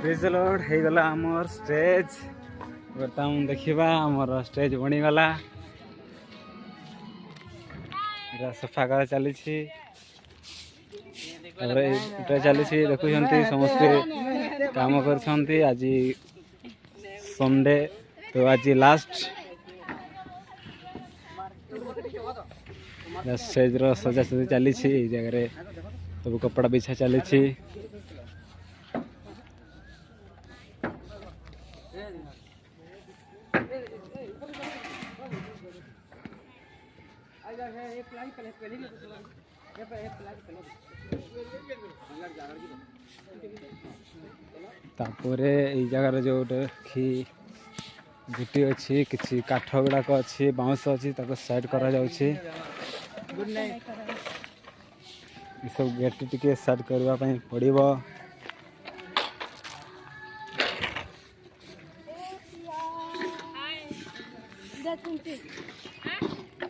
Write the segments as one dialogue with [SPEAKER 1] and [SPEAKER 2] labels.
[SPEAKER 1] Praise Lord हो गला आमर स्टेज बर्तमान देखा आमर स्टेज बनीगला सफा कर चली चली देखुं समस्ते काम कर आज संडे तो आज लास्ट स्टेज रो सजासजी चली जगह सब कपड़ा बिछा चली तापरे ये जगार जो गुटी अच्छी किसी काठ गुड़ाक अच्छी बाउंस अच्छी साइड करा जाउछि सब गेट टिके साइड करबा पई पड़िबो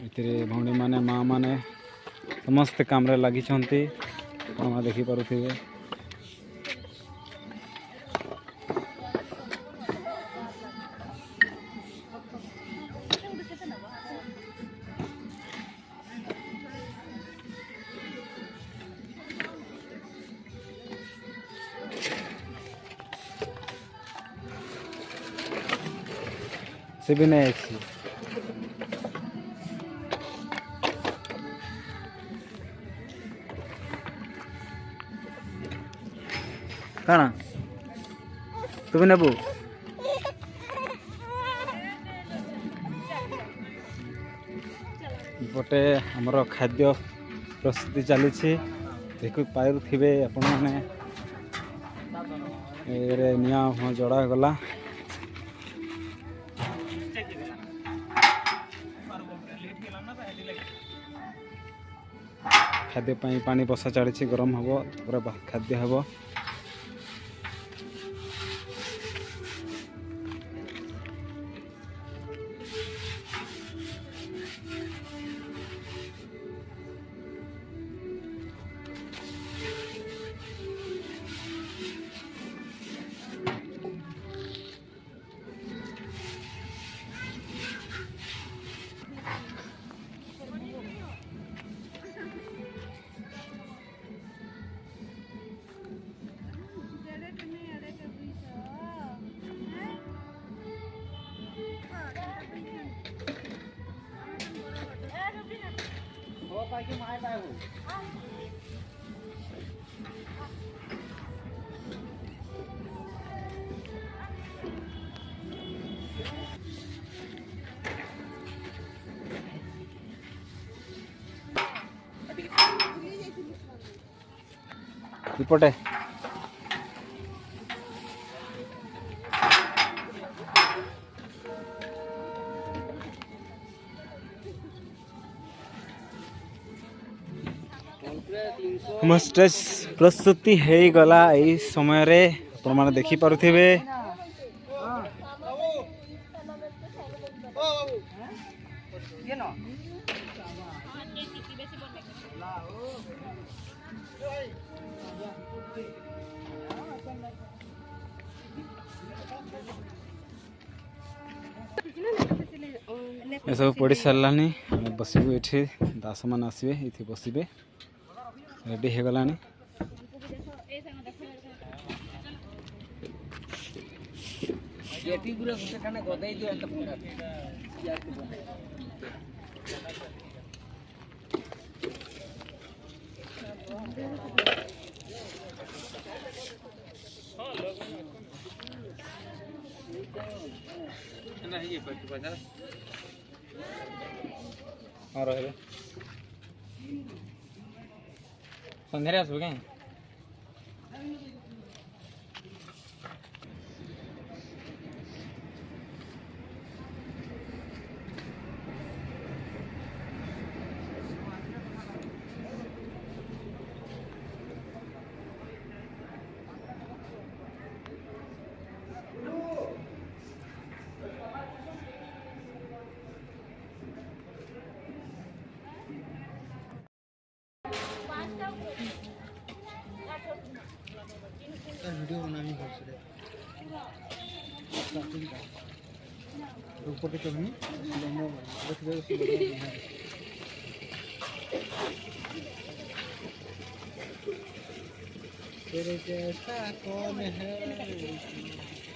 [SPEAKER 1] इतरे भौणी माने माँ माने समस्त काम रे लगी छंती मामा देखि पारुथिबे से भी नहीं अच्छी कौन तू भी नेबू पटे आमर खाद्य प्रस्तुति चली देख पारे आपण मैंने निया जड़ा गला खाद्य पानी बसा चढ़ी गरम हम पूरा खाद्य हम इपटे स्टेज प्रस्तुति हो गला यही समय रे आपण माने देखि पारुथिबे ये सब पड़ी सारानी बसबू ये दास मान आसवे ये बसबे रेडी हो गलानी हाँ रहे संध्या आसबो कहीं वीडियो बनानी है।
[SPEAKER 2] ऊपर के नहीं तेरे जैसा कौन है